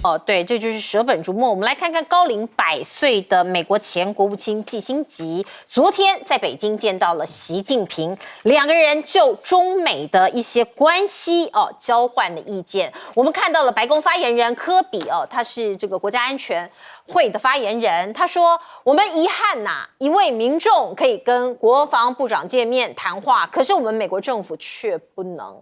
哦，对，这就是舍本逐末。我们来看看高龄100岁的美国前国务卿季辛吉，昨天在北京见到了习近平，两个人就中美的一些关系交换了意见。我们看到了白宫发言人科比他是这个国家安全会的发言人，他说：“我们遗憾呐，一位民众可以跟国防部长见面谈话，可是我们美国政府却不能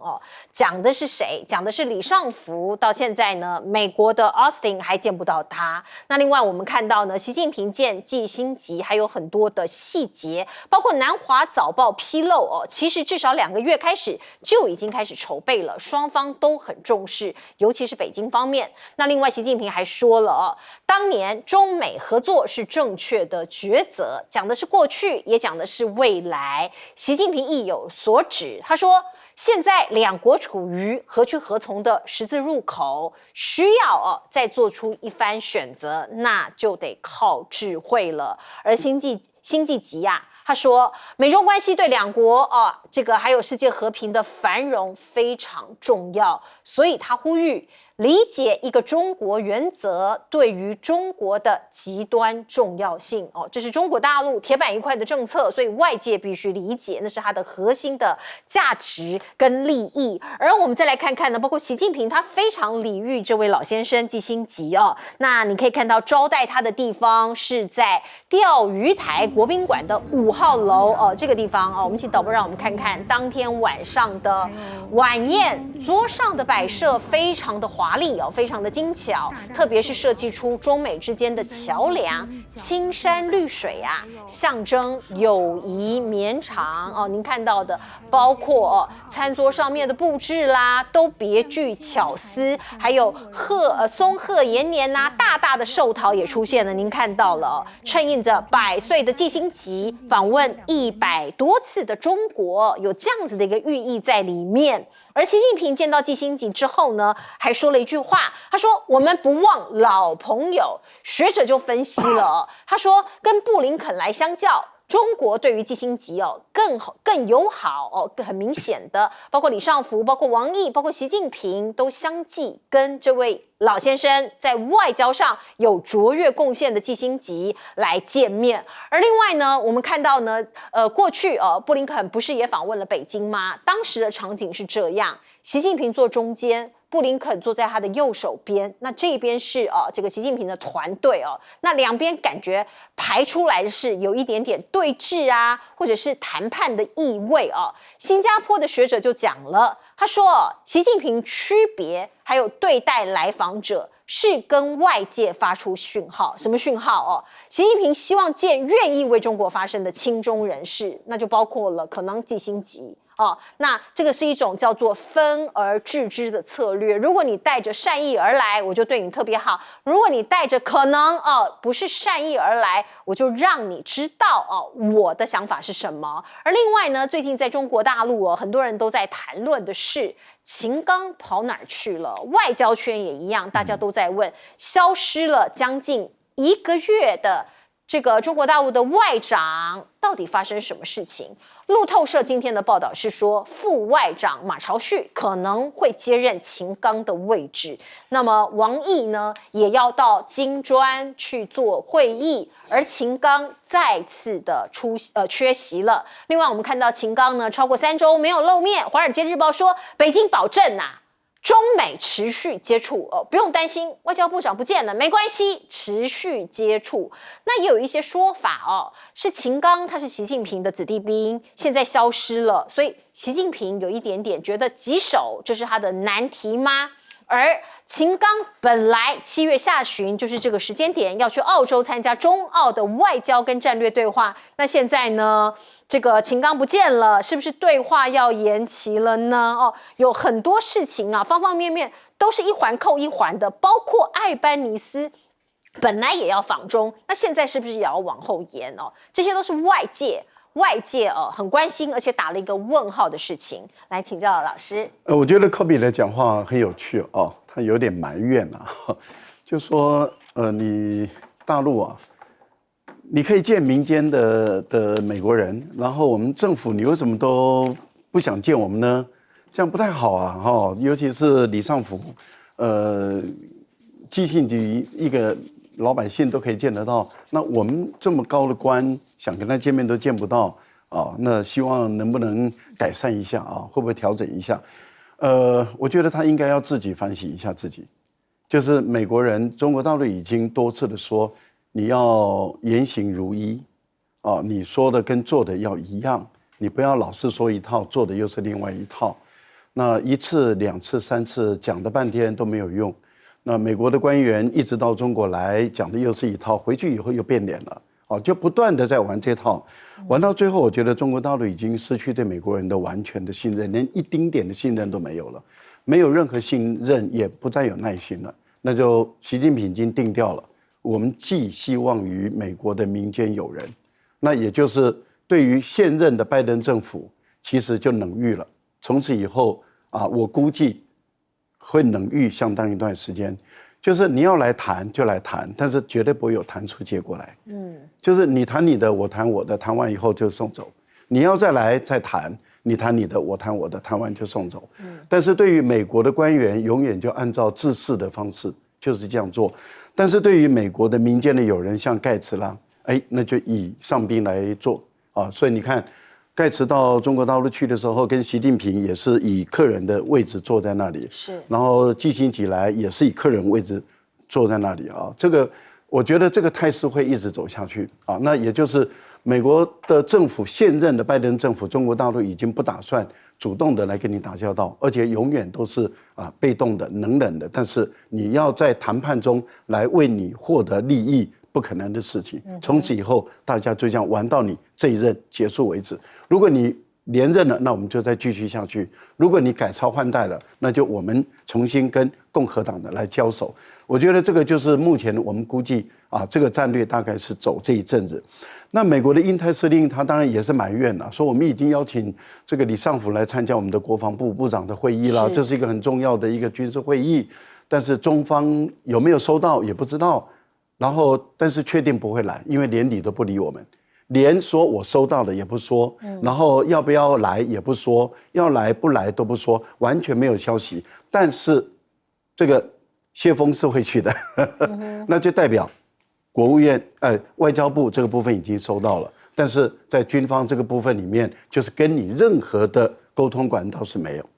讲的是谁？讲的是李尚福。到现在呢，美国的 Austin 还见不到他。那另外我们看到呢，习近平见季辛吉还有很多的细节，包括南华早报披露其实至少2个月开始就已经开始筹备了，双方都很重视，尤其是北京方面。那另外习近平还说了当年中美合作是正确的抉择，讲的是过去，也讲的是未来。习近平意有所指，他说现在两国处于何去何从的十字路口，需要再做出一番选择，那就得靠智慧了。而辛弃疾他说美中关系对两国这个还有世界和平的繁荣非常重要，所以他呼吁理解一个中国原则对于中国的极端重要性这是中国大陆铁板一块的政策，所以外界必须理解，那是它的核心的价值跟利益。而我们再来看看呢，包括习近平他非常礼遇这位老先生季辛吉那你可以看到招待他的地方是在钓鱼台国宾馆的5号楼这个地方我们请导播让我们看看当天晚上的晚宴，桌上的摆设非常的华丽非常的精巧，特别是设计出中美之间的桥梁，青山绿水象征友谊绵长您看到的包括餐桌上面的布置啦，都别具巧思，还有松鹤延年大大的寿桃也出现了，您看到了衬映着100岁的季辛吉访问100多次的中国，有这样子的一个寓意在里面。而习近平见到季辛吉之后呢，还说了一句话，他说我们不忘老朋友。学者就分析了他说跟布林肯来相较，中国对于季辛吉更友好很明显的，包括李尚福、包括王毅、包括习近平都相继跟这位老先生在外交上有卓越贡献的季辛吉来见面。而另外呢，我们看到呢，过去布林肯不是也访问了北京吗？当时的场景是这样，习近平坐中间，布林肯坐在他的右手边，那这边是这个习近平的团队那两边感觉排出来的是有一点点对峙或者是谈判的意味新加坡的学者就讲了，他说习近平区别还有对待来访者是跟外界发出讯号，什么讯号习近平希望见愿意为中国发声的亲中人士，那就包括了可能季辛吉那这个是一种叫做分而治之的策略。如果你带着善意而来，我就对你特别好；如果你带着可能不是善意而来，我就让你知道我的想法是什么。而另外呢，最近在中国大陆很多人都在谈论的是秦刚跑哪儿去了，外交圈也一样，大家都在问，消失了将近1个月的这个中国大陆的外长到底发生什么事情？路透社今天的报道是说，副外长马朝旭可能会接任秦刚的位置。那么王毅呢，也要到金砖去做会议，而秦刚再次的缺席了。另外，我们看到秦刚呢，超过3周没有露面。华尔街日报说，北京保证中美持续接触不用担心，外交部长不见了没关系，持续接触。那也有一些说法是秦刚他是习近平的子弟兵，现在消失了，所以习近平有一点点觉得棘手，这是他的难题吗？而秦刚本来7月下旬就是这个时间点要去澳洲参加中澳的外交跟战略对话，那现在呢，这个秦刚不见了，是不是对话要延期了呢？有很多事情方方面面都是一环扣一环的，包括艾班尼斯本来也要访中，那现在是不是也要往后延这些都是外界很关心，而且打了一个问号的事情。来请教老师。我觉得科比的讲话很有趣他有点埋怨就说你大陆你可以见民间的美国人，然后我们政府你为什么都不想见我们呢？这样不太好尤其是李尚福，寄信局一个老百姓都可以见得到，那我们这么高的官想跟他见面都见不到啊，那希望能不能改善一下啊？会不会调整一下？我觉得他应该要自己反省一下自己，就是美国人，中国大陆已经多次的说，你要言行如一，啊，你说的跟做的要一样，你不要老是说一套，做的又是另外一套。那1次、2次、3次讲了半天都没有用。那美国的官员一直到中国来讲的又是一套，回去以后又变脸了，哦，就不断的在玩这套，玩到最后，我觉得中国大陆已经失去对美国人的完全的信任，连一丁点的信任都没有了，没有任何信任，也不再有耐心了。那就习近平已经定调了，我们寄希望于美国的民间友人，那也就是对于现任的拜登政府，其实就冷遇了。从此以后啊，我估计会冷遇相当一段时间，就是你要来谈就来谈，但是绝对不会有谈出结果来。就是你谈你的，我谈我的，谈完以后就送走。你要再来再谈，你谈你的，我谈我的，谈完就送走。但是对于美国的官员，永远就按照制式的方式就是这样做。但是对于美国的民间的友人，像盖茨啦，那就以上宾来做啊。所以你看。盖茨到中国大陆去的时候，跟习近平也是以客人的位置坐在那里，是。然后季辛吉来也是以客人位置坐在那里啊。这个我觉得这个态势会一直走下去啊。那也就是美国的政府现任的拜登政府，中国大陆已经不打算主动的来跟你打交道，而且永远都是被动的、冷冷的。但是你要在谈判中来为你获得利益。不可能的事情，从此以后大家就这样玩到你这一任结束为止。如果你连任了，那我们就再继续下去；如果你改朝换代了，那就我们重新跟共和党的来交手。我觉得这个就是目前我们估计这个战略大概是走这一阵子。那美国的印太司令他当然也是埋怨了，说我们已经邀请这个李尚福来参加我们的国防部部长的会议了，这是一个很重要的一个军事会议，但是中方有没有收到也不知道。然后，但是确定不会来，因为连理都不理我们，连说我收到了也不说，然后要不要来也不说，要来不来都不说，完全没有消息。但是这个谢峰是会去的，那就代表国务院外交部这个部分已经收到了，但是在军方这个部分里面，就是跟你任何的沟通管道是没有。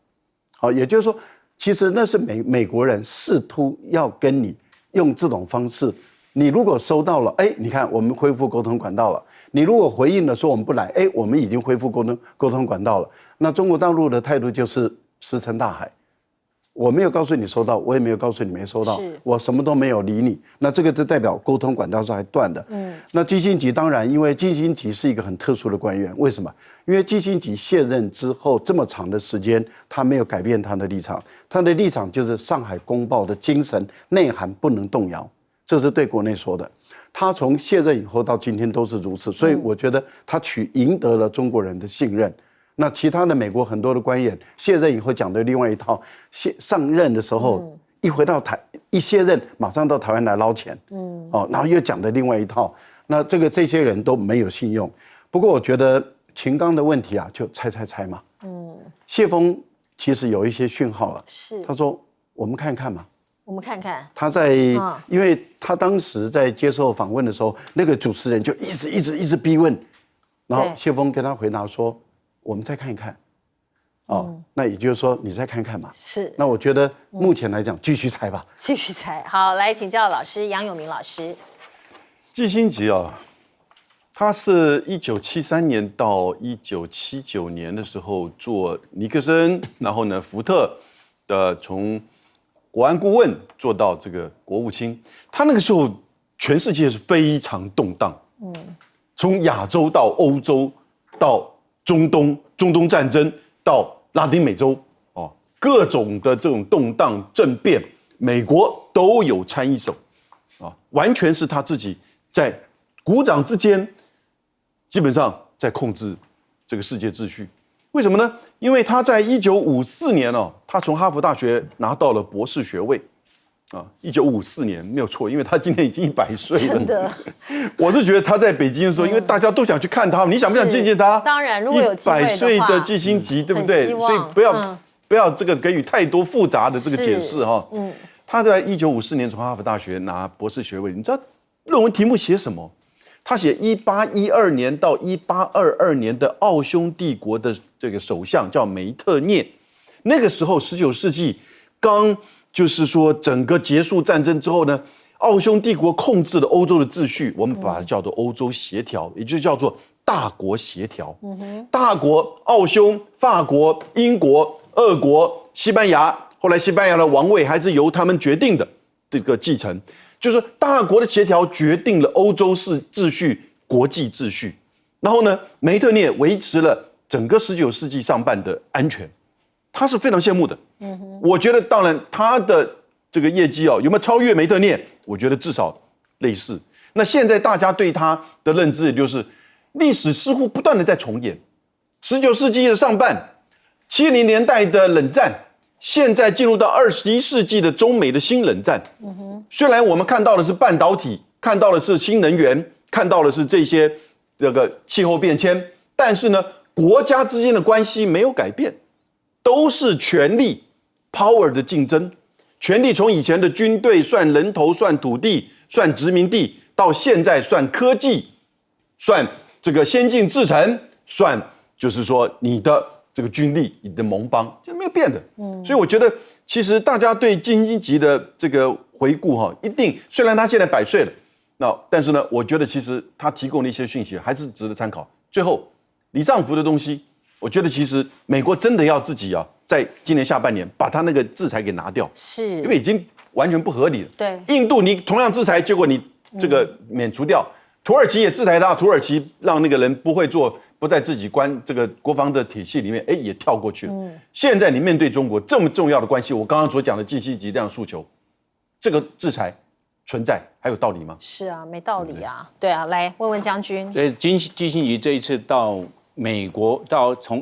好，也就是说，其实那是美国人试图要跟你用这种方式。你如果收到了，你看我们恢复沟通管道了。你如果回应了说我们不来，我们已经恢复沟通管道了。那中国大陆的态度就是石沉大海，我没有告诉你收到，我也没有告诉你没收到，我什么都没有理你。那这个就代表沟通管道是还断的。那季辛吉当然，因为季辛吉是一个很特殊的官员，为什么？因为季辛吉卸任之后这么长的时间，他没有改变他的立场，他的立场就是上海公报的精神内涵不能动摇。这是对国内说的，他从卸任以后到今天都是如此，所以我觉得他赢得了中国人的信任。那其他的美国很多的官员卸任以后讲的另外一套，上任的时候一卸任马上到台湾来捞钱，然后又讲的另外一套，那这些人都没有信用。不过我觉得秦刚的问题就猜嘛，谢峰其实有一些讯号了，他说我们看看嘛。我们看看他因为他当时在接受访问的时候，那个主持人就一直逼问，然后谢峰跟他回答说：“我们再看一看。”那也就是说你再看看嘛。是。那我觉得目前来讲，继续猜吧。继续猜。好，来请教老师杨永明老师。季辛吉他是1973年到1979年的时候做尼克森，然后呢福特的从国安顾问做到这个国务卿，他那个时候全世界是非常动荡，从亚洲到欧洲，到中东战争，到拉丁美洲，各种的这种动荡政变，美国都有参一手，完全是他自己在鼓掌之间，基本上在控制这个世界秩序。为什么呢？因为他在1954年他从哈佛大学拿到了博士学位，1954年没有错，因为他今年已经100岁了。真的，我是觉得他在北京的时候，因为大家都想去看他，你想不想见见他？当然，如果有机会的话，100岁的季辛吉，对不对？所以不要这个给予太多复杂的这个解释哈。他在1954年从哈佛大学拿博士学位，你知道论文题目写什么？他写1812年到1822年的奥匈帝国的这个首相叫梅特涅，那个时候19世纪刚就是说整个结束战争之后呢，奥匈帝国控制了欧洲的秩序，我们把它叫做欧洲协调，也就叫做大国协调。大国奥匈、法国、英国、俄国、西班牙，后来西班牙的王位还是由他们决定的这个继承。就是大国的协调决定了欧洲是秩序、国际秩序。然后呢，梅特涅维持了整个19世纪上半的安全，他是非常羡慕的。我觉得当然他的这个业绩有没有超越梅特涅？我觉得至少类似。那现在大家对他的认知，也就是历史似乎不断的在重演。19世纪的上半，70年代的冷战。现在进入到21世纪的中美的新冷战，虽然我们看到的是半导体，看到的是新能源，看到的是这些这个气候变迁，但是呢，国家之间的关系没有改变，都是权力 power 的竞争。权力从以前的军队算人头、算土地、算殖民地，到现在算科技、算这个先进制程、算就是说你的这个军力，你的盟邦，这没有变的。所以我觉得，其实大家对京津冀的这个回顾一定虽然他现在100岁了，但是呢，我觉得其实他提供的一些讯息还是值得参考。最后，李尚福的东西，我觉得其实美国真的要自己在今年下半年把他那个制裁给拿掉，是因为已经完全不合理了。对，印度你同样制裁，结果你这个免除掉，土耳其也制裁他，土耳其让那个人不在自己这个国防的体系里面，也跳过去了。现在你面对中国这么重要的关系，我刚刚所讲的京津冀这样诉求，这个制裁存在还有道理吗？是啊，没道理啊。对啊，来问问将军。所以京津冀这一次到美国，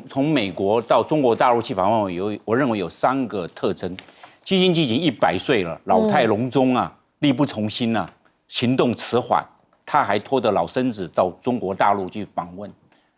从美国到中国大陆去访问，我认为有3个特征。京津冀已经100岁了，老态龙钟啊，力不从心啊，行动迟缓，他还拖着老身子到中国大陆去访问。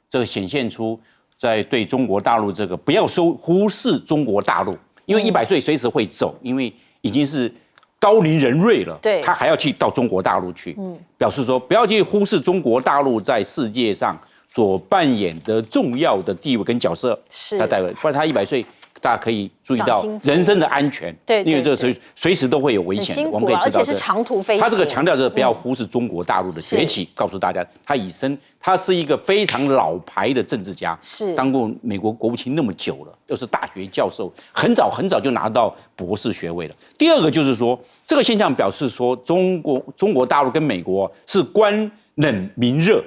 这个显现出在对中国大陆这个不要忽视中国大陆，因为100岁随时会走，因为已经是高龄人瑞了，对，他还要去到中国大陆去，表示说不要去忽视中国大陆在世界上所扮演的重要的地位跟角色。是，他代表，不然他100岁。大家可以注意到人身的安全，对，因为这个随时都会有危险的，我们可以知道，而且是长途飞行。他这个强调就是不要忽视中国大陆的崛起，告诉大家，他是一个非常老牌的政治家，是当过美国国务卿那么久了，又是大学教授，很早就拿到博士学位了。第二个就是说，这个现象表示说，中国大陆跟美国是官冷民热。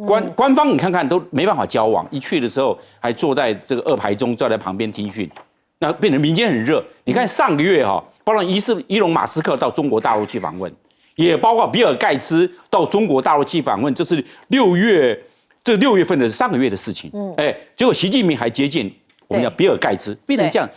官方你看看都没办法交往，一去的时候还坐在这个2排中，坐在旁边听训，那变成民间很热。你看上个月包括伊隆马斯克到中国大陆去访问，也包括比尔盖茨到中国大陆去访问，这是6月份的上个月的事情。结果习近平还接见我们叫比尔盖茨，变成这样，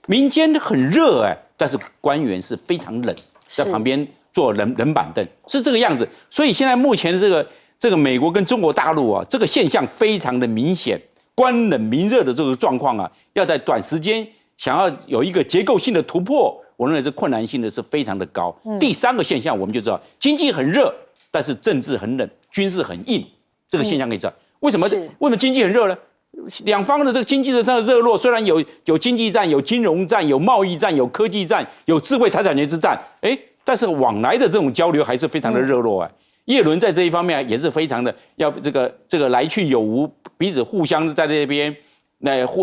民间很热但是官员是非常冷，在旁边坐冷板凳，是这个样子。所以现在目前的这个美国跟中国大陆这个现象非常的明显，官冷民热的这个状况要在短时间想要有一个结构性的突破，我认为这困难性的是非常的高。第3个现象我们就知道，经济很热，但是政治很冷，军事很硬，这个现象可以知道为什么经济很热呢？两方的这个经济的上的热络，虽然有经济战、有金融战、有贸易战、有科技战、有智慧财产权之战，但是往来的这种交流还是非常的热络叶伦在这一方面也是非常的要这个来去有无，彼此互相在这边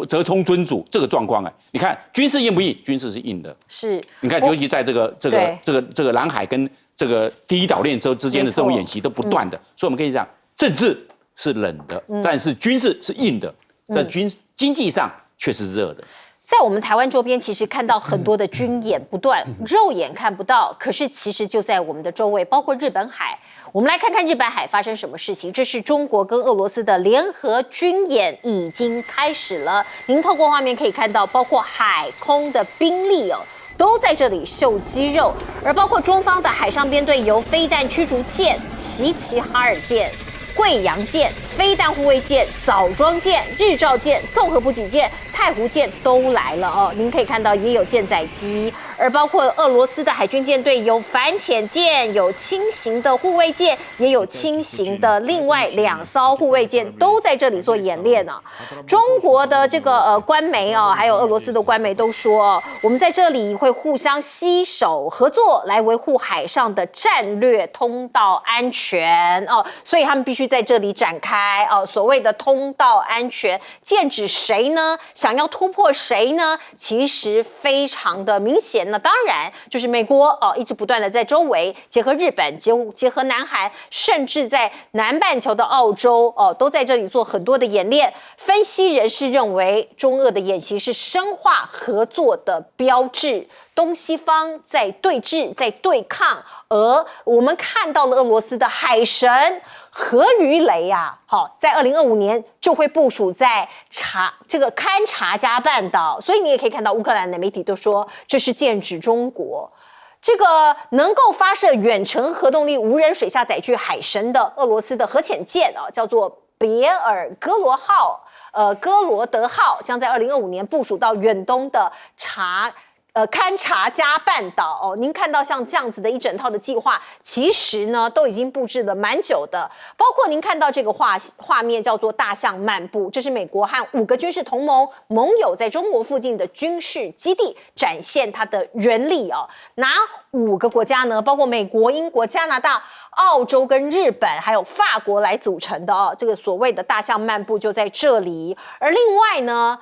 折冲尊主这个状况你看军事硬不硬？军事是硬的，是。你看，尤其在这个南海跟这个第一岛链之间的这种演习都不断的，所以我们可以讲，政治是冷的，但是军事是硬的，在经济上却是热的。在我们台湾周边，其实看到很多的军演不断，肉眼看不到，可是其实就在我们的周围，包括日本海。我们来看看日本海发生什么事情。这是中国跟俄罗斯的联合军演已经开始了。您透过画面可以看到，包括海空的兵力都在这里秀肌肉，而包括中方的海上编队由飞弹驱逐舰、齐齐哈尔舰、贵阳舰、飞弹护卫舰、枣庄舰、日照舰、综合补给舰、太湖舰都来了您可以看到也有舰载机，而包括俄罗斯的海军舰队有反潜舰、有轻型的护卫舰，也有轻型的另外2艘护卫舰都在这里做演练啊。中国的这个官媒啊，还有俄罗斯的官媒都说，我们在这里会互相携手合作，来维护海上的战略通道安全哦。所以他们必须在这里展开所谓的通道安全，剑指谁呢？想要突破谁呢？其实非常的明显呢。当然就是美国一直不断的在周围结合日本、结合南韩，甚至在南半球的澳洲都在这里做很多的演练。分析人士认为，中俄的演习是深化合作的标志，东西方在对峙、在对抗。而我们看到了俄罗斯的海神核鱼雷啊，在2025年就会部署在这个勘察加半岛，所以你也可以看到乌克兰的媒体都说这是剑指中国。这个能够发射远程核动力无人水下载具海神的俄罗斯的核潜舰叫做别尔哥罗德号，将在2025年部署到远东的勘察加半岛您看到像这样子的一整套的计划，其实呢都已经布置了蛮久的。包括您看到这个画面叫做大象漫步，这是美国和5个军事同盟盟友在中国附近的军事基地展现它的原力哪5个国家呢？包括美国、英国、加拿大、澳洲跟日本还有法国来组成的这个所谓的大象漫步就在这里。而另外呢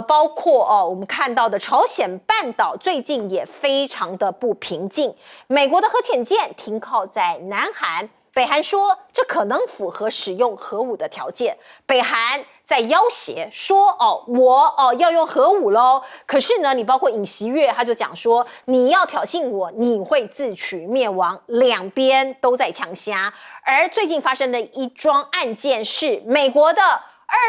包括我们看到的朝鲜半岛最近也非常的不平静，美国的核潜舰停靠在南韩，北韩说这可能符合使用核武的条件，北韩在要挟说我要用核武咯。可是呢你包括尹锡悦他就讲说，你要挑衅我，你会自取灭亡，两边都在呛虾。而最近发生的一桩案件是美国的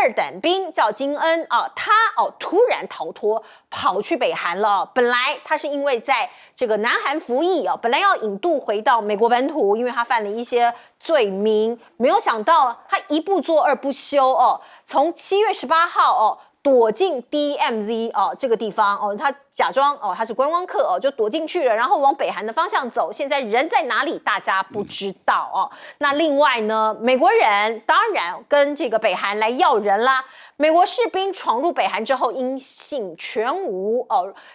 2等兵叫金恩他突然逃脱跑去北韩了。本来他是因为在这个南韩服役本来要引渡回到美国本土，因为他犯了一些罪名，没有想到他一不做二不休从7月18号躲进 DMZ 这个地方他假装他是观光客就躲进去了，然后往北韩的方向走。现在人在哪里大家不知道那另外呢，美国人当然跟这个北韩来要人啦。美国士兵闯入北韩之后音信全无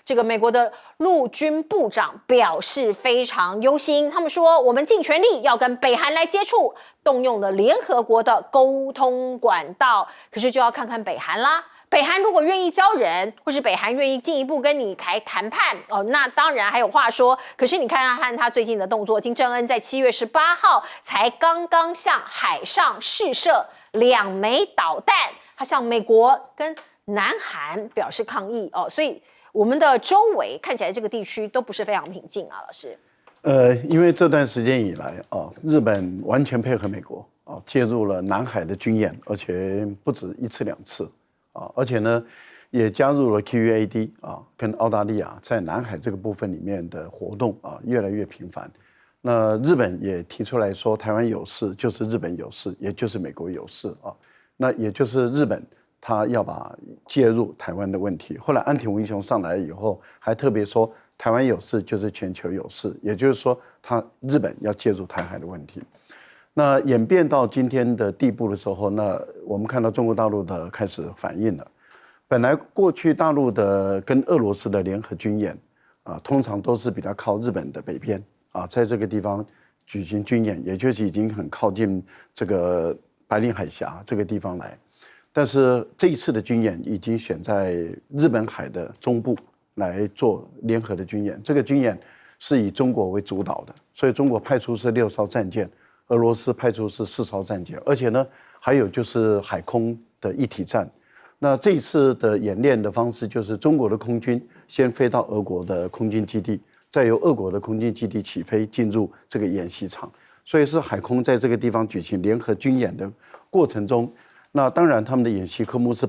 这个美国的陆军部长表示非常忧心，他们说我们尽全力要跟北韩来接触，动用了联合国的沟通管道。可是就要看看北韩啦，北韩如果愿意交人，或是北韩愿意进一步跟你谈判那当然还有话说。可是你看看他最近的动作，金正恩在7月18号才刚刚向海上试射2枚导弹，他向美国跟南韩表示抗议所以我们的周围看起来这个地区都不是非常平静老师。因为这段时间以来日本完全配合美国介入了南海的军演，而且不止1次2次而且呢也加入了 QUAD 跟澳大利亚在南海这个部分里面的活动越来越频繁。那日本也提出来说，台湾有事就是日本有事，也就是美国有事那也就是日本他要把介入台湾的问题。后来安田文雄上来以后还特别说，台湾有事就是全球有事，也就是说日本要介入台海的问题。那演变到今天的地步的时候，那我们看到中国大陆的开始反应了。本来过去大陆的跟俄罗斯的联合军演通常都是比较靠日本的北边在这个地方举行军演，也就是已经很靠近这个白令海峡这个地方来。但是这一次的军演已经选在日本海的中部来做联合的军演，这个军演是以中国为主导的，所以中国派出是6艘战舰，俄罗斯派出是4艘战舰，而且呢还有就是海空的一体战。那这一次的演练的方式就是中国的空军先飞到俄国的空军基地，再由俄国的空军基地起飞进入这个演习场，所以是海空在这个地方举行联合军演的过程中，那当然他们的演习科目是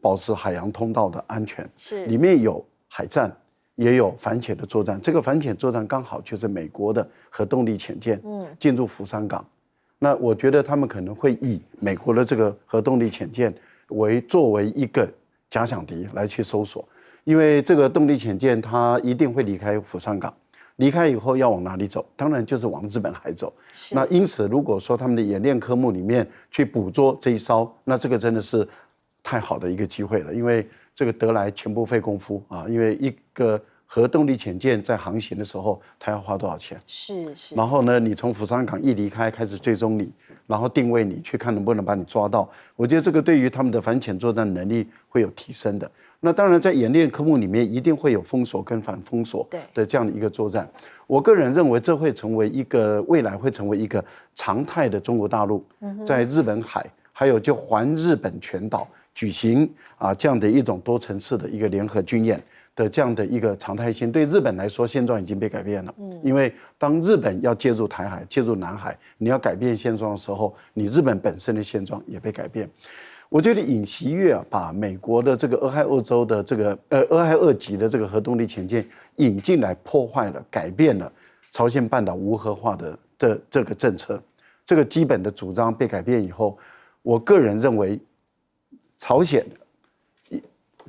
保持海洋通道的安全，是里面有海战也有反潜的作战，这个反潜作战刚好就是美国的核动力潜舰进入福山港。那我觉得他们可能会以美国的这个核动力潜舰作为一个假想敌来去搜索，因为这个动力潜舰它一定会离开釜山港，离开以后要往哪里走？当然就是往日本海走。那因此，如果说他们的演练科目里面去捕捉这一艘，那这个真的是太好的一个机会了，因为这个得来全不费功夫啊！因为一个核动力潜舰在航行的时候，它要花多少钱？是。然后呢，你从釜山港一离开，开始追踪你，然后定位你，去看能不能把你抓到。我觉得这个对于他们的反潜作战能力会有提升的。那当然，在演练科目里面，一定会有封锁跟反封锁的这样的一个作战。我个人认为，这会成为一个未来会成为一个常态的中国大陆在日本海，还有就环日本全岛举行这样的一种多层次的一个联合军演的这样的一个常态性。对日本来说，现状已经被改变了。因为当日本要介入台海、介入南海，你要改变现状的时候，你日本本身的现状也被改变。我觉得尹锡悦把美国的这个俄亥俄州的这个俄亥俄级的这个核动力潜舰引进来，破坏了、改变了朝鲜半岛无核化的这个政策。这个基本的主张被改变以后，我个人认为，朝鲜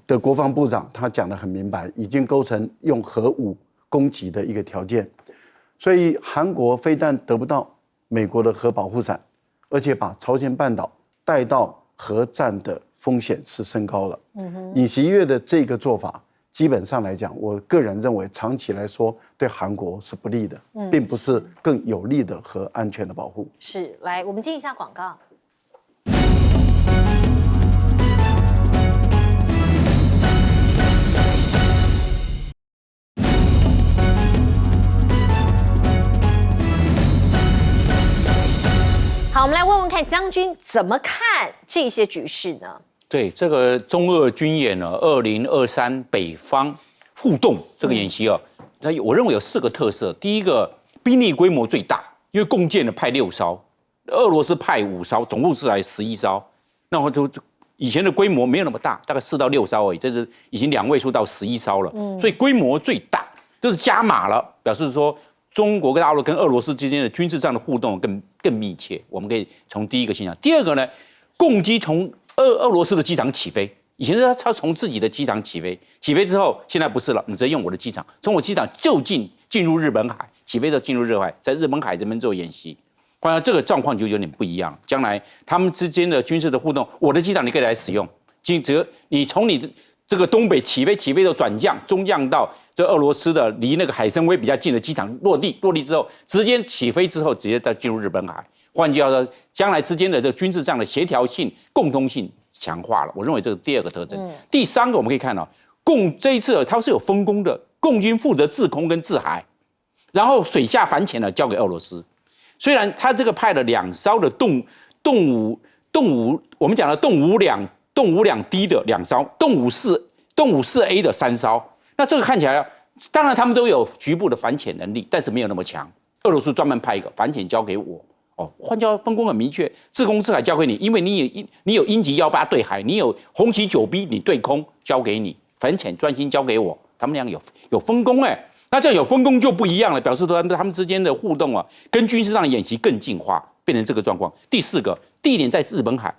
的国防部长他讲得很明白，已经构成用核武攻击的一个条件。所以韩国非但得不到美国的核保护伞，而且把朝鲜半岛带到核战的风险是升高了。尹锡悦的这个做法，基本上来讲，我个人认为长期来说对韩国是不利的，并不是更有利的核安全的保护。是，来，我们接一下广告。好，我们来问问看将军怎么看这些局势呢？对这个中俄军演呢，2023北方互动这个演习啊，我认为有4个特色。第一个，兵力规模最大，因为共建的派6艘，俄罗斯派5艘，总共是来11艘。那么就以前的规模没有那么大，大概4到6艘而已，这是已经2位数到11艘了。所以规模最大，就是加码了，表示说中国跟大陆跟俄罗斯之间的军事上的互动更密切。我们可以从第一个现象。第二个呢，共机从俄罗斯的机场起飞，以前是他从自己的机场起飞，起飞之后现在不是了，你直接用我的机场，从我机场就进入日本海，起飞就进入日本海，在日本海这边做演习。当然这个状况就有点不一样，将来他们之间的军事的互动，我的机场你可以来使用，你从你的这个东北起飞就转降中降到这俄罗斯的离那个海参崴比较近的机场落地之后，直接起飞之后直接再进入日本海。换句话说，将来之间的这个军事上的协调性、共通性强化了。我认为这是第2个特征。第3个我们可以看到，这一次它是有分工的，共军负责制空跟制海，然后水下反潜呢交给俄罗斯。虽然他这个派了2艘的我们讲的动五两 D 的2艘，动五四 A 的3艘。那这个看起来，当然他们都有局部的反潜能力，但是没有那么强。俄罗斯专门派一个反潜交给我。换句话分工很明确，制空制海交给你，因为你有鹰击18对海，你有红旗9B 你对空交给你，反潜专心交给我。他们俩有分工那这样有分工就不一样了，表示说他们之间的互动跟军事上的演习更进化，变成这个状况。第4个，地点在日本海。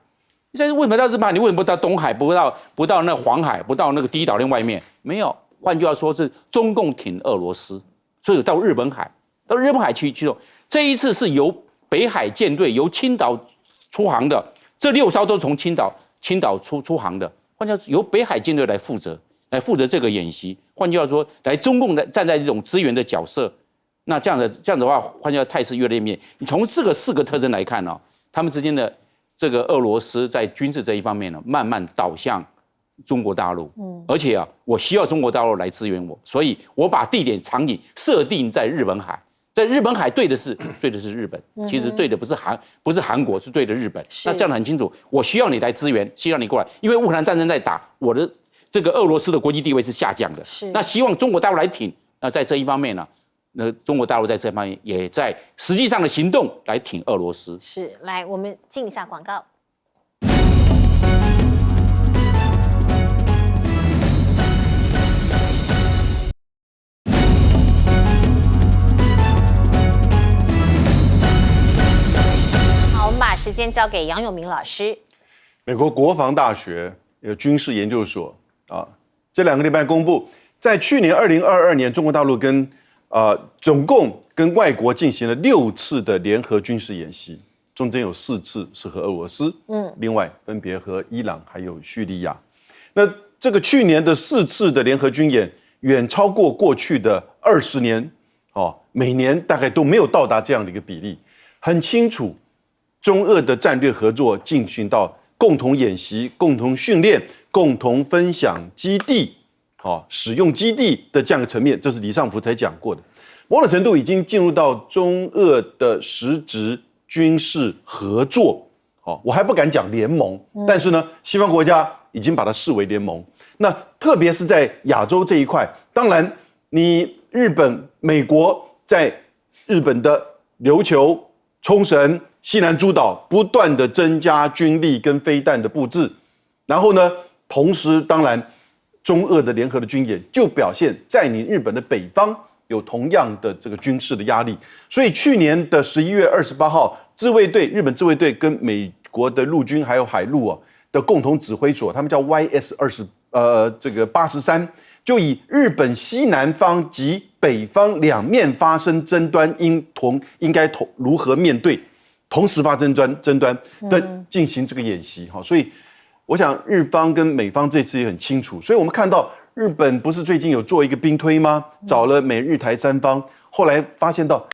为什么到日本海？你为什么不到东海，不到那黄海，不到那个第一岛链外面？没有，换句话说是中共挺俄罗斯，所以到日本海去动。这一次是由北海舰队由青岛出航的，这6艘都从青岛出航的。换句话说，由北海舰队来负责这个演习。换句话说，来中共站在这种支援的角色。那这样的话，换句话说态势越来越明。你从这个4个特征来看他们之间的这个俄罗斯在军事这一方面慢慢导向中国大陆。而且我需要中国大陆来支援我，所以我把地点场景设定在日本海。在日本海对的是日本，其实对的不是韩国，是对的日本。那这样很清楚，我需要你来支援，需要你过来，因为乌克兰战争在打，我的这个俄罗斯的国际地位是下降的。那希望中国大陆来挺。那在这一方面那中国大陆在这方面也在实际上的行动来挺俄罗斯。是，来，我们进一下广告。时间交给杨永明老师。美国国防大学军事研究所这2个礼拜公布，在去年2022年，中国大陆总共跟外国进行了6次的联合军事演习，中间有4次是和俄罗斯，另外分别和伊朗还有叙利亚。那这个去年的4次的联合军演，远超过过去的20年，每年大概都没有到达这样的一个比例。很清楚，中俄的战略合作进行到共同演习、共同训练、共同分享基地。使用基地的这样一个层面，这是李尚福才讲过的，某种程度已经进入到中俄的实质军事合作。我还不敢讲联盟，但是呢，西方国家已经把它视为联盟。那特别是在亚洲这一块，当然，你日本、美国在日本的琉球、冲绳、西南诸岛不断的增加军力跟飞弹的布置，然后呢，同时当然。中俄的联合的军演就表现在你日本的北方有同样的这个军事的压力，所以去年的11月28号，日本自卫队跟美国的陆军还有海陆的共同指挥所，他们叫 YS83，就以日本西南方及北方两面发生争端应该如何面对，同时发生争端的进行这个演习所以。我想日方跟美方这次也很清楚，所以我们看到日本不是最近有做一个兵推吗？找了美日台3方，后来发现到。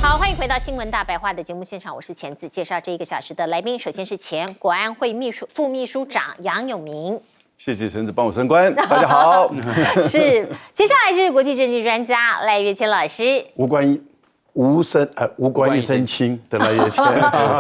好，欢迎回到新闻大白话的节目现场，我是钱子，介绍这1个小时的来宾，首先是前国安会副秘书长杨永明。谢谢陈子帮我升官，大家好。是，接下来是国际政治专家赖岳谦老师。无关一身轻的赖岳谦，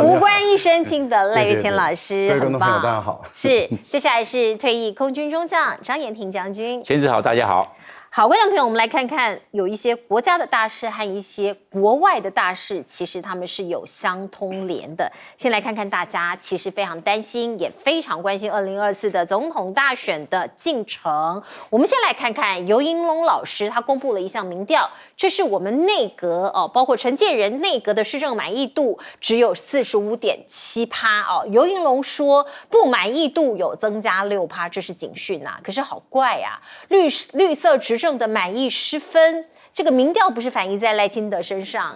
无关一身轻的赖岳谦老师，各位观众朋友很棒，大家好。是，接下来是退役空军中将张延廷将军。钱子好，大家好。好，观众朋友，我们来看看有一些国家的大事和一些国外的大事，其实他们是有相通连的。先来看看大家其实非常担心，也非常关心2024的总统大选的进程。我们先来看看游盈隆老师，他公布了一项民调，这是我们内阁包括陈建仁内阁的施政满意度只有45.7%游盈隆说不满意度有增加6%，这是警讯啊。可是好怪啊，绿色执政的满意失分，这个民调不是反映在赖清德身上，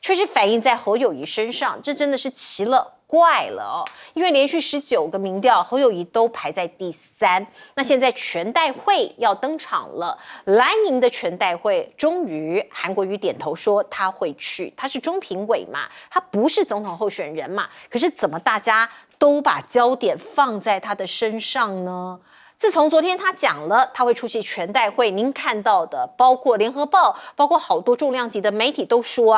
却是反映在侯友宜身上，这真的是奇了怪了因为连续19个民调，侯友宜都排在第3。那现在全代会要登场了，蓝营的全代会终于韩国瑜点头说他会去，他是中评委嘛，他不是总统候选人嘛，可是怎么大家都把焦点放在他的身上呢？自从昨天他讲了他会出席全代会，您看到的包括联合报，包括好多重量级的媒体都说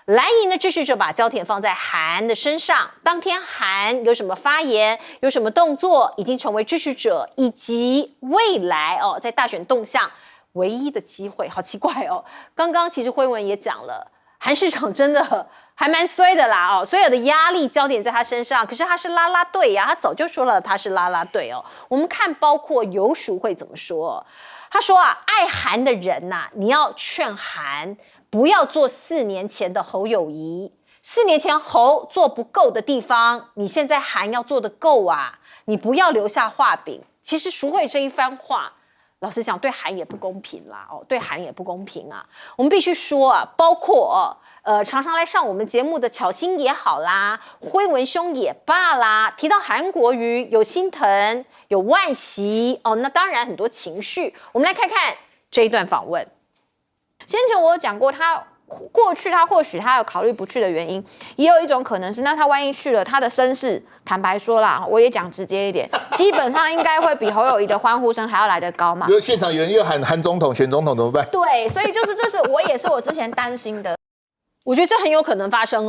蓝营的支持者把焦点放在韩的身上，当天韩有什么发言，有什么动作，已经成为支持者以及未来在大选动向唯一的机会。好奇怪刚刚其实辉文也讲了，韩市长真的还蛮衰的啦所有的压力焦点在他身上，可是他是啦啦队呀，他早就说了他是啦啦队我们看包括游淑慧怎么说，他说爱韩的人你要劝韩不要做4年前的侯友宜，4年前侯做不够的地方，你现在韩要做得够你不要留下画饼。其实淑慧这一番话，老实讲对韩也不公平啦对韩也不公平我们必须说包括常常来上我们节目的巧芯也好啦，辉文兄也罢啦，提到韩国瑜有心疼有惋惜那当然很多情绪。我们来看看这一段访问。先前我有讲过，他过去他或许他有考虑不去的原因，也有一种可能是，那他万一去了，他的声势，坦白说啦，我也讲直接一点，基本上应该会比侯友宜的欢呼声还要来得高嘛。比如现场有人又喊韩总统选总统怎么办？对，所以就是这是我之前担心的。我觉得这很有可能发生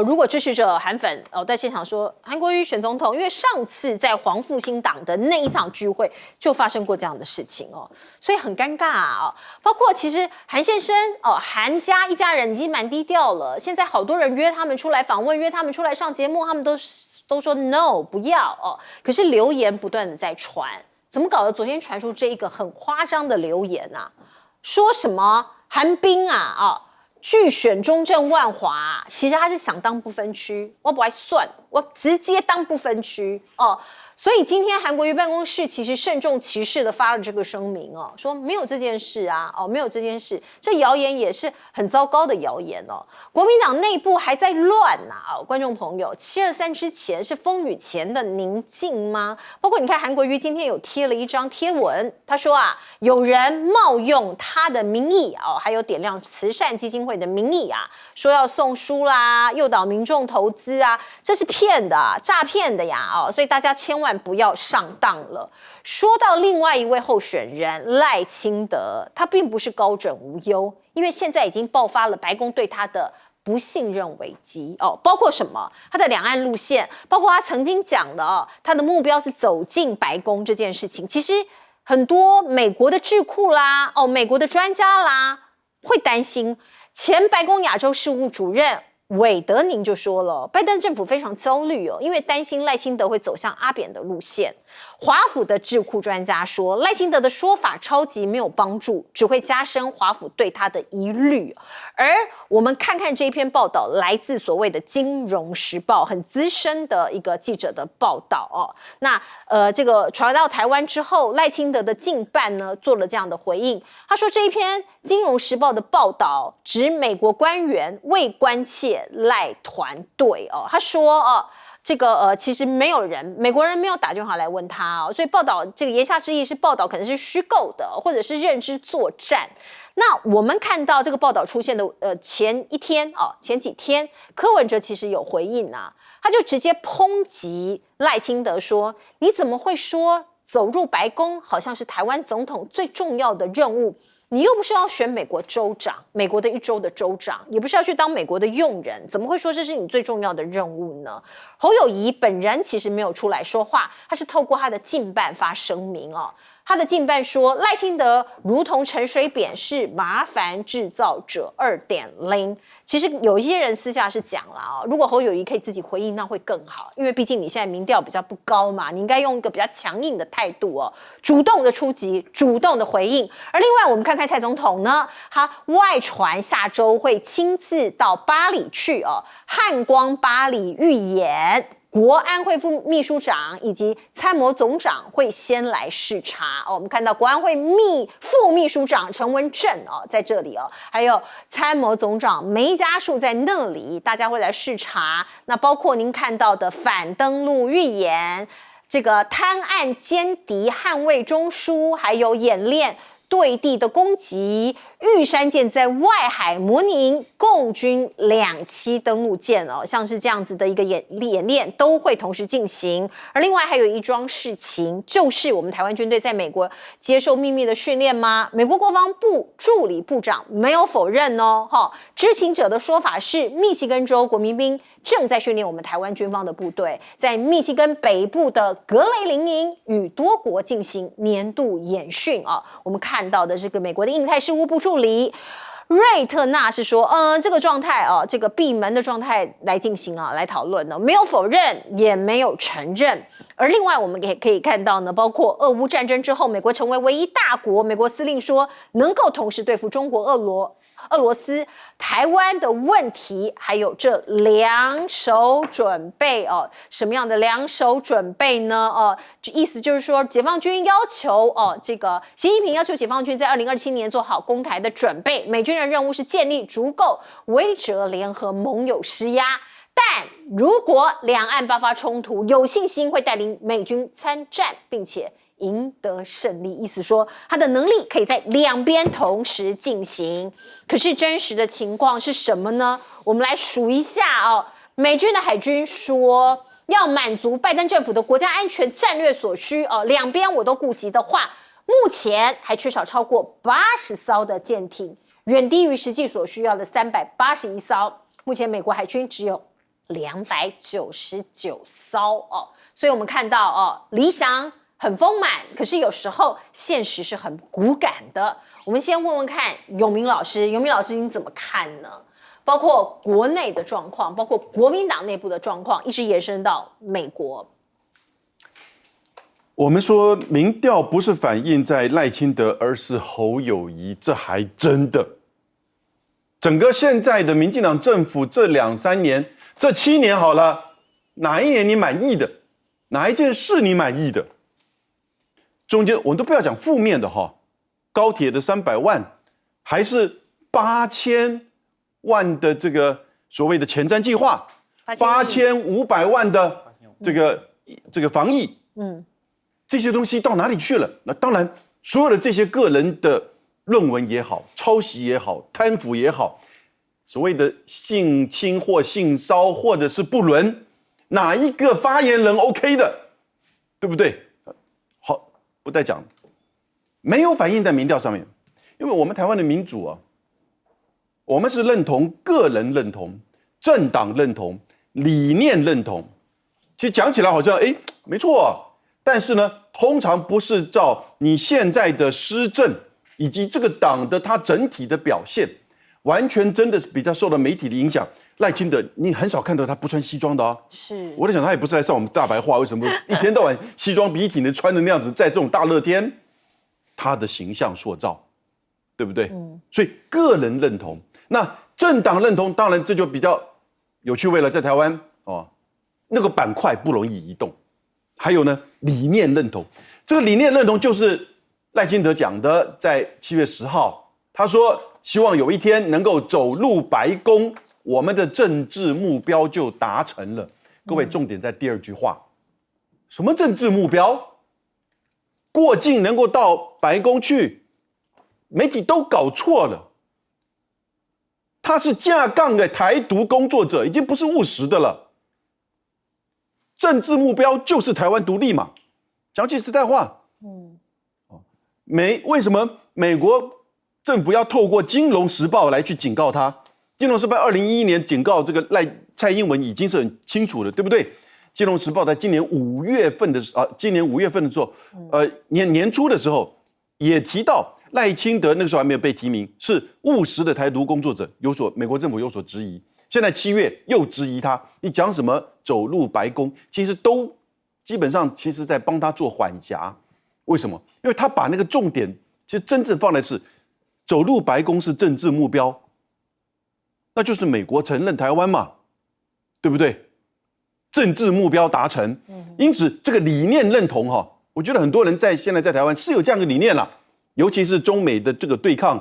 如果支持者韩粉在现场说韩国瑜选总统，因为上次在黄复兴党的那一场聚会就发生过这样的事情所以很尴尬包括其实韩先生韩家一家人已经蛮低调了，现在好多人约他们出来访问，约他们出来上节目，他们都说 no 不要可是留言不断的在传，怎么搞的？昨天传出这一个很夸张的留言说什么韩冰据选中正万华，其实他是想当不分区，我不爱算，我直接当不分区哦。所以今天韩国瑜办公室其实慎重其事的发了这个声明哦，说没有这件事啊，哦，没有这件事，这谣言也是很糟糕的谣言哦。国民党内部还在乱呐，哦，观众朋友，723之前是风雨前的宁静吗？包括你看韩国瑜今天有贴了一张贴文，他说啊，有人冒用他的名义哦，还有点亮慈善基金会的名义啊，说要送书啦，诱导民众投资啊，这是骗的啊，诈骗的呀哦，所以大家千万不要上当了。说到另外一位候选人赖清德，他并不是高枕无忧，因为现在已经爆发了白宫对他的不信任危机哦，包括什么？他的两岸路线，包括他曾经讲的哦，他的目标是走进白宫这件事情，其实很多美国的智库啦，哦，美国的专家啦，会担心。前白宫亚洲事务主任韦德宁就说了，拜登政府非常焦虑哦，因为担心赖清德会走向阿扁的路线。华府的智库专家说，赖清德的说法超级没有帮助，只会加深华府对他的疑虑。而我们看看这篇报道，来自所谓的《金融时报》很资深的一个记者的报道哦。那这个传到台湾之后，赖清德的近办呢做了这样的回应，他说这一篇《金融时报》的报道指美国官员未关切赖团队哦，他说哦。这个其实没有人，美国人没有打电话来问他哦，所以报道这个言下之意是报道可能是虚构的，或者是认知作战。那我们看到这个报道出现的前几天，柯文哲其实有回应啊，他就直接抨击赖清德说：“你怎么会说走入白宫好像是台湾总统最重要的任务？”你又不是要选美国州长，美国的一州的州长，也不是要去当美国的用人，怎么会说这是你最重要的任务呢？侯友宜本人其实没有出来说话，他是透过他的近办发声明哦。他的近办说，赖清德如同陈水扁是麻烦制造者2.0。其实有一些人私下是讲了啊，如果侯友宜可以自己回应，那会更好，因为毕竟你现在民调比较不高嘛，你应该用一个比较强硬的态度哦，主动的出击，主动的回应。而另外，我们看看蔡总统呢，他外传下周会亲自到巴黎去哦，汉光巴黎预演。国安会副秘书长以及参谋总长会先来视察哦。我们看到国安会副秘书长陈文正哦在这里哦，还有参谋总长梅家树在那里，大家会来视察。那包括您看到的反登陆预演、这个滩岸歼敌捍卫中枢，还有演练对地的攻击，玉山舰在外海模拟共军2栖登陆舰哦，像是这样子的一个演练都会同时进行。而另外还有一桩事情，就是我们台湾军队在美国接受秘密的训练吗？美国国防部助理部长没有否认哦，知情者的说法是，密西根州国民兵正在训练我们台湾军方的部队，在密西根北部的格雷林营与多国进行年度演训啊。我们看到的这个美国的印太事务部助理瑞特纳是说，这个状态啊，这个闭门的状态来进行啊，来讨论呢，没有否认，也没有承认。而另外，我们也可以看到呢，包括俄乌战争之后，美国成为唯一大国，美国司令说能够同时对付中国、俄罗斯、台湾的问题，还有这两手准备哦，什么样的两手准备呢？意思就是说，解放军要求这个习近平要求解放军在2027年做好攻台的准备，美军的任务是建立足够威慑联合盟友施压。但如果两岸爆发冲突，有信心会带领美军参战，并且赢得胜利，意思说他的能力可以在两边同时进行。可是真实的情况是什么呢？我们来数一下哦。美军的海军说，要满足拜登政府的国家安全战略所需哦，两边我都顾及的话，目前还缺少超过80艘的舰艇，远低于实际所需要的381艘。目前美国海军只有299艘哦，所以我们看到哦，理想很丰满，可是有时候现实是很骨感的。我们先问问看永明老师，永明老师你怎么看呢？包括国内的状况，包括国民党内部的状况，一直延伸到美国。我们说民调不是反映在赖清德，而是侯友宜，这还真的。整个现在的民进党政府这2、3年，这7年好了，哪一年你满意的？哪一件事你满意的？中间我们都不要讲负面的哈，高铁的300万，还是8000万的这个所谓的前瞻计划，8500万的这个防疫，这些东西到哪里去了？那当然，所有的这些个人的论文也好，抄袭也好，贪腐也好，所谓的性侵或性骚或者是不伦，哪一个发言人 OK 的，对不对？好，不再讲，没有反映在民调上面，因为我们台湾的民主啊，我们是认同个人认同、政党认同、理念认同。其实讲起来好像没错啊，但是呢，通常不是照你现在的施政以及这个党的它整体的表现，完全真的是比较受到媒体的影响。赖清德，你很少看到他不穿西装的啊。是，我在想他也不是来上我们大白话，为什么一天到晚西装笔挺的穿的那样子，在这种大热天，他的形象塑造，对不对？所以个人认同，那政党认同，当然这就比较有趣味了，在台湾哦，那个板块不容易移动。还有呢，理念认同，这个理念认同就是赖清德讲的，在7月10号，他说希望有一天能够走入白宫，我们的政治目标就达成了。各位，重点在第2句话，什么政治目标？过境能够到白宫去，媒体都搞错了。他是架杠的台独工作者，已经不是务实的了。政治目标就是台湾独立嘛，讲句实在话，为什么美国政府要透过《金融时报》来去警告他？《金融时报》2011年警告这个蔡英文已经是很清楚的，对不对？《金融时报》在今年5月份的时候，年初的时候也提到赖清德那个时候还没有被提名，是务实的台独工作者，美国政府有所质疑。现在7月又质疑他，你讲什么走入白宫，其实都基本上在帮他做缓颊。为什么？因为他把那个重点其实真正放的是走入白宫是政治目标，那就是美国承认台湾嘛，对不对？政治目标达成，因此这个理念认同哈，我觉得很多人现在在台湾是有这样的理念啦，尤其是中美的这个对抗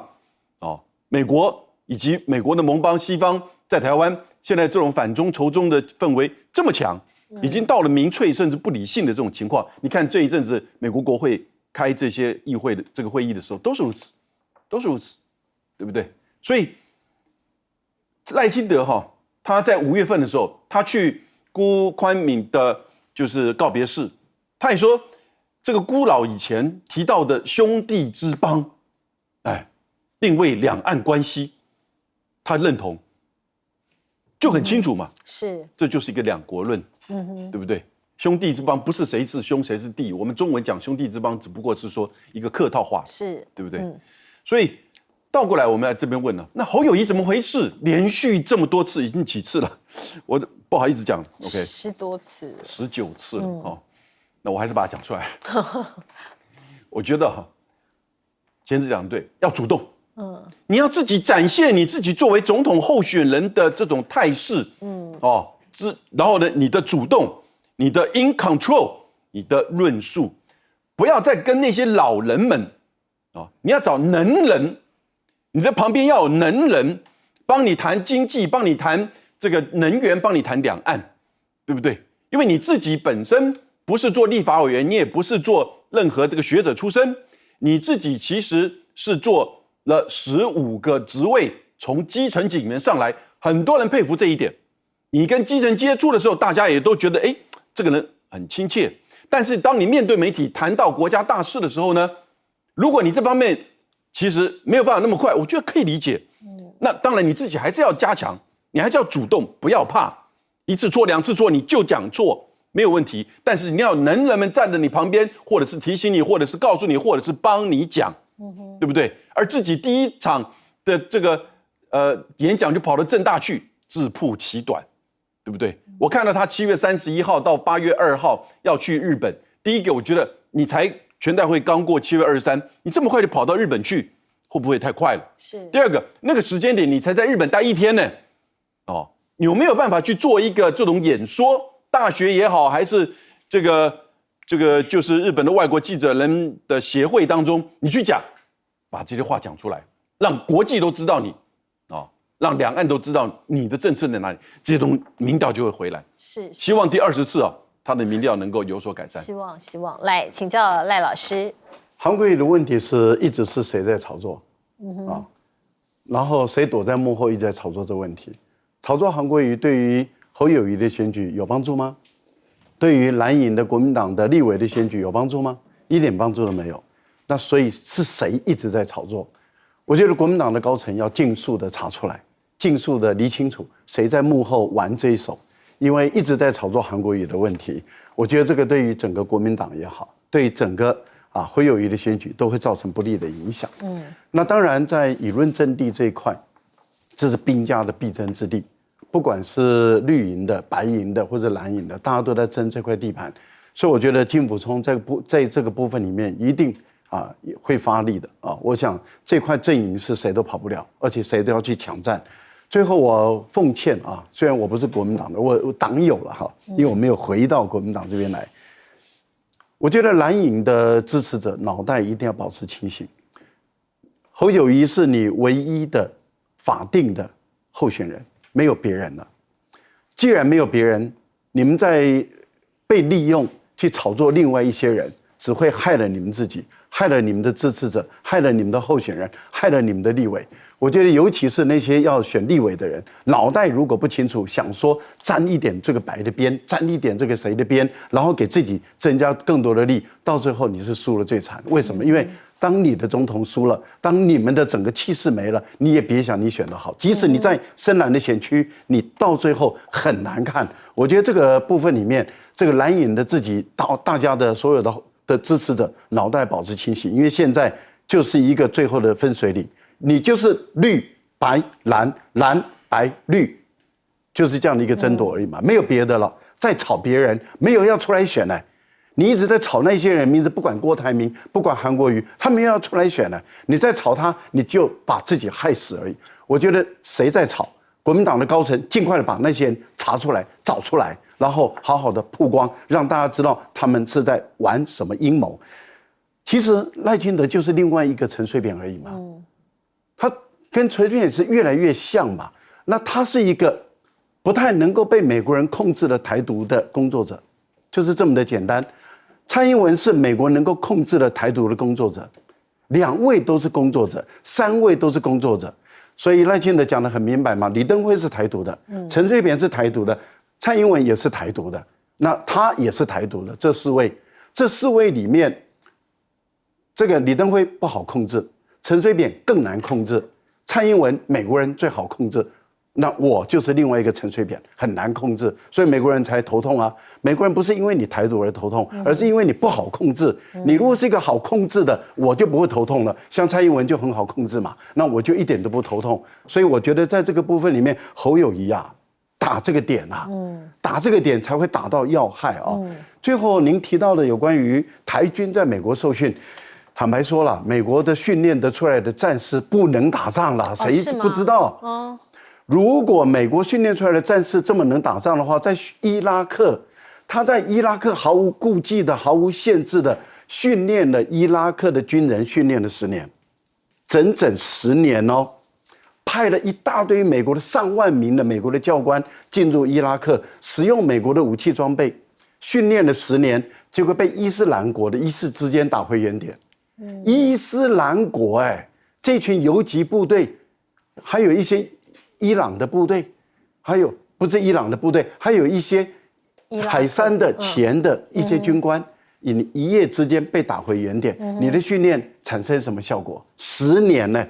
哦，美国以及美国的盟邦西方在台湾现在这种反中仇中的氛围这么强，已经到了民粹甚至不理性的这种情况。你看这一阵子美国国会开这些议会的这个会议的时候，都是如此，对不对？所以赖清德他在5月份的时候，他去辜宽敏的就是告别式，他也说这个辜老以前提到的兄弟之邦，定位两岸关系，他认同。就很清楚嘛，是，这就是一个2国论，对不对？兄弟之邦不是谁是兄谁是弟，我们中文讲兄弟之邦只不过是说一个客套话，是，对不对？所以倒过来我们来这边问了，那侯友宜怎么回事？连续这么多次，已经几次了？我不好意思讲 ，OK， 10多次，19次了那我还是把它讲出来。我觉得前子讲的对，要主动。你要自己展现你自己作为总统候选人的这种态势，然后呢，你的主动，你的 in control， 你的论述，不要再跟那些老人们你要找能人，你的旁边要有能人，帮你谈经济，帮你谈这个能源，帮你谈两岸，对不对？因为你自己本身不是做立法委员，你也不是做任何这个学者出身，你自己其实是做了15个职位，从基层警员上来，很多人佩服这一点。你跟基层接触的时候，大家也都觉得，这个人很亲切。但是当你面对媒体谈到国家大事的时候呢，如果你这方面其实没有办法那么快，我觉得可以理解。那当然你自己还是要加强，你还是要主动，不要怕，一次错2次错你就讲错没有问题。但是你要有能人们站在你旁边，或者是提醒你，或者是告诉你，或者是帮你讲。对不对？而自己第一场的这个演讲就跑到政大去，自曝其短，对不对？我看到他7月31号到8月2号要去日本，第一个我觉得你才全代会刚过7月23，你这么快就跑到日本去，会不会太快了？是。第二个，那个时间点你才在日本待1天呢，哦，有没有办法去做一个这种演说？大学也好，还是这个就是日本的外国记者人的协会当中，你去讲，把这些话讲出来，让国际都知道你，哦，让两岸都知道你的政策在哪里，这些东西民调就会回来。是。希望第20次啊，他的民调能够有所改善。希望。来请教赖老师。韩国瑜的问题是一直是谁在炒作？然后谁躲在幕后一直在炒作这个问题？炒作韩国瑜对于侯友宜的选举有帮助吗？对于蓝营的国民党的立委的选举有帮助吗？一点帮助都没有。那所以是谁一直在炒作？我觉得国民党的高层要尽速的查出来，尽速的理清楚谁在幕后玩这一手，因为一直在炒作韩国瑜的问题，我觉得这个对于整个国民党也好，对整个侯友宜的选举都会造成不利的影响。那当然在舆论阵地这一块，这是兵家的必争之地。不管是绿营的、白营的或者蓝营的，大家都在争这块地盘，所以我觉得金溥聪在这个部分里面一定会发力的啊。我想这块阵营是谁都跑不了，而且谁都要去抢占。最后我奉劝啊，虽然我不是国民党的，我党友了哈，因为我没有回到国民党这边来。我觉得蓝营的支持者脑袋一定要保持清醒。侯友宜是你唯一的法定的候选人。没有别人了，既然没有别人，你们在被利用去炒作另外一些人，只会害了你们自己，害了你们的支持者，害了你们的候选人，害了你们的立委。我觉得尤其是那些要选立委的人，脑袋如果不清楚，想说沾一点这个白的边，沾一点这个谁的边，然后给自己增加更多的利，到最后你是输了最惨。为什么？因为当你的总统输了，当你们的整个气势没了，你也别想你选得好。即使你在深蓝的选区，你到最后很难看。我觉得这个部分里面，这个蓝营的自己大家的所有的支持者脑袋保持清醒，因为现在就是一个最后的分水岭，你就是绿白蓝蓝白绿，就是这样的一个争夺而已嘛，没有别的了。再炒别人，没有要出来选呢。你一直在炒那些人名字，不管郭台铭，不管韩国瑜，他没有要出来选呢。你在炒他，你就把自己害死而已。我觉得谁在炒，国民党的高层尽快的把那些人查出来、找出来，然后好好的曝光，让大家知道他们是在玩什么阴谋。其实赖清德就是另外一个陈水扁而已嘛，他跟陈水扁是越来越像嘛。那他是一个不太能够被美国人控制的台独的工作者，就是这么的简单。蔡英文是美国能够控制的台独的工作者，2位都是工作者，3位都是工作者，所以赖清德讲得很明白嘛，李登辉是台独的，陈水扁是台独的，蔡英文也是台独的，那他也是台独的。这4位里面，这个李登辉不好控制，陈水扁更难控制，蔡英文美国人最好控制。那我就是另外一个陈水扁，很难控制，所以美国人才头痛啊。美国人不是因为你台独而头痛，而是因为你不好控制。你如果是一个好控制的，我就不会头痛了。像蔡英文就很好控制嘛，那我就一点都不头痛。所以我觉得在这个部分里面，侯友宜啊，打这个点啊，打这个点才会打到要害啊。最后您提到的有关于台军在美国受训。坦白说了，美国的训练得出来的战士不能打仗了，谁不知道？如果美国训练出来的战士这么能打仗的话，在伊拉克，他在伊拉克毫无顾忌的、毫无限制的训练了伊拉克的军人，训练了10年，整整10年哦，派了一大堆美国的上万名的美国的教官进入伊拉克，使用美国的武器装备，训练了10年，结果被伊斯兰国的一时之间打回原点。伊斯兰国这群游击部队，还有一些伊朗的部队，还有不是伊朗的部队，还有一些海山的前的一些军官，你一夜之间被打回原点，你的训练产生什么效果？10年呢，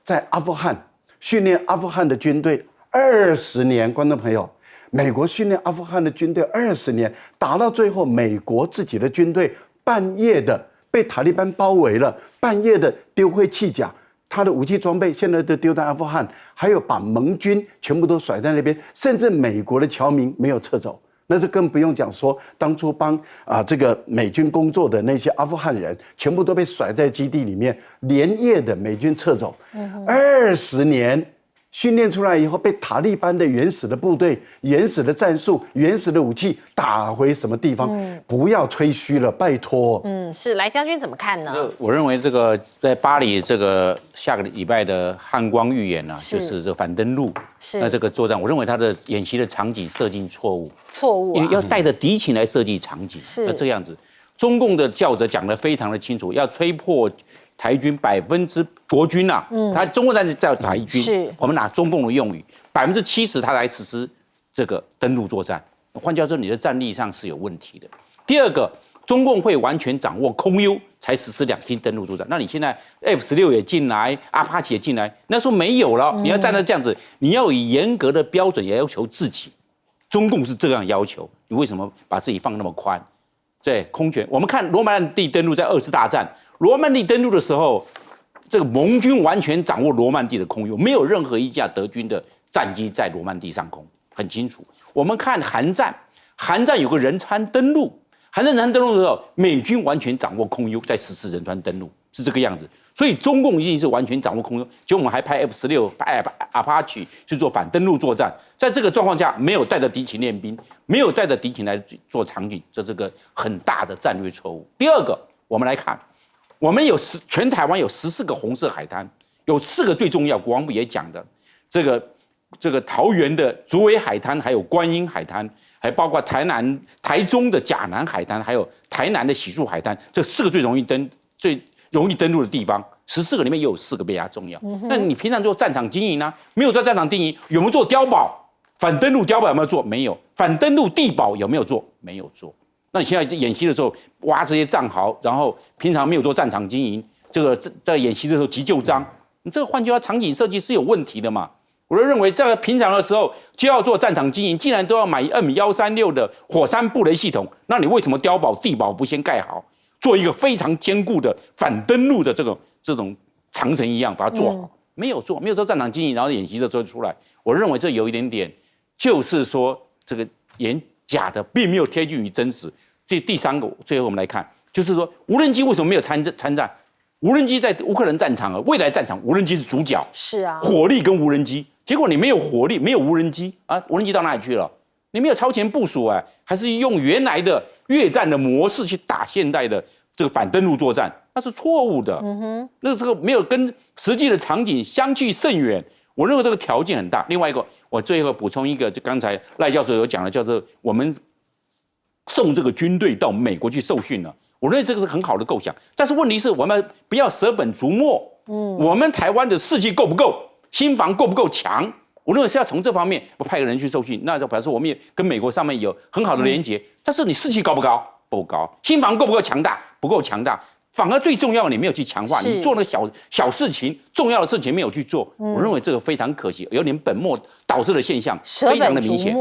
在阿富汗训练阿富汗的军队20年，观众朋友，美国训练阿富汗的军队20年，打到最后，美国自己的军队半夜的被塔利班包围了，半夜的丢盔弃甲。他的武器装备现在都丢在阿富汗，还有把盟军全部都甩在那边，甚至美国的侨民没有撤走，那就更不用讲说，当初帮这个美军工作的那些阿富汗人，全部都被甩在基地里面，连夜的美军撤走，20年。训练出来以后，被塔利班的原始的部队、原始的战术、原始的武器打回什么地方？不要吹嘘了，拜托。是来将军怎么看呢？我认为这个在巴黎这个下个礼拜的汉光预演呢，就是这个反登陆，那这个作战，我认为他的演习的场景设计错误，因为要带着敌情来设计场景，那这样子，中共的教则讲得非常的清楚，要吹破。台军国军啊，他中国战士叫台军，我们拿中共的用语，70%他来实施这个登陆作战。换句话说，你的战力上是有问题的。第二个，中共会完全掌握空优才实施2栖登陆作战。那你现在 F-16也进来，阿帕奇也进来，那时候没有了。你要站在这样子，你要以严格的标准也要求自己。中共是这样要求，你为什么把自己放那么宽？对，空权，我们看罗曼蒂登陆在2次大战。罗曼蒂登陆的时候，这个盟军完全掌握罗曼蒂的空优，没有任何一架德军的战机在罗曼蒂上空，很清楚。我们看韩战有个仁川登陆，韩战登陆的时候，美军完全掌握空优，在实施仁川登陆，是这个样子。所以中共一定是完全掌握空优，结果我们还派 F-16、阿帕奇去做反登陆作战，在这个状况下，没有带着敌情练兵，没有带着敌情来做场景，这个很大的战略错误。第二个，我们来看。我们全台湾有14个红色海滩，有4个最重要，国防部也讲的，这个桃园的竹围海滩，还有观音海滩，还包括台中的甲南海滩，还有台南的喜树海滩，这4个最容易登陆的地方，14个里面也有4个比较重要。那你平常做战场经营呢？没有做战场经营，有没有做碉堡？反登陆碉堡有没有做？没有。反登陆地堡有没有做？没有做。那你现在演习的时候挖这些战壕，然后平常没有做战场经营，在演习的时候急救章，你这个换句话场景设计是有问题的嘛？我就认为这个平常的时候就要做战场经营，既然都要买M136的火山布雷系统，那你为什么碉堡地堡不先盖好，做一个非常坚固的反登陆的这种长城一样把它做好？没有做战场经营，然后演习的时候出来，我认为这有一点点，就是说这个假的，并没有贴近于真实。第3个，最后我们来看，就是说无人机为什么没有参战？无人机在乌克兰战场未来战场，无人机是主角，是啊，火力跟无人机，结果你没有火力，没有无人机啊，无人机到哪里去了？你没有超前部署还是用原来的越战的模式去打现代的这个反登陆作战，那是错误的。那这个没有跟实际的场景相去甚远，我认为这个条件很大。另外一个，我最后补充一个，就刚才赖教授有讲的，叫做我们送这个军队到美国去受训了。我认为这个是很好的构想，但是问题是我们不要舍本逐末。我们台湾的士气够不够，心防够不够强？我认为是要从这方面，我派个人去受训，那就表示我们也跟美国上面有很好的连结。但是你士气高不高？不高。心防够不够强大？不够强大。反而最重要的你没有去强化，你做那个小事情，重要的事情没有去做。我认为这个非常可惜，有点本末倒置的现象，非常的明显。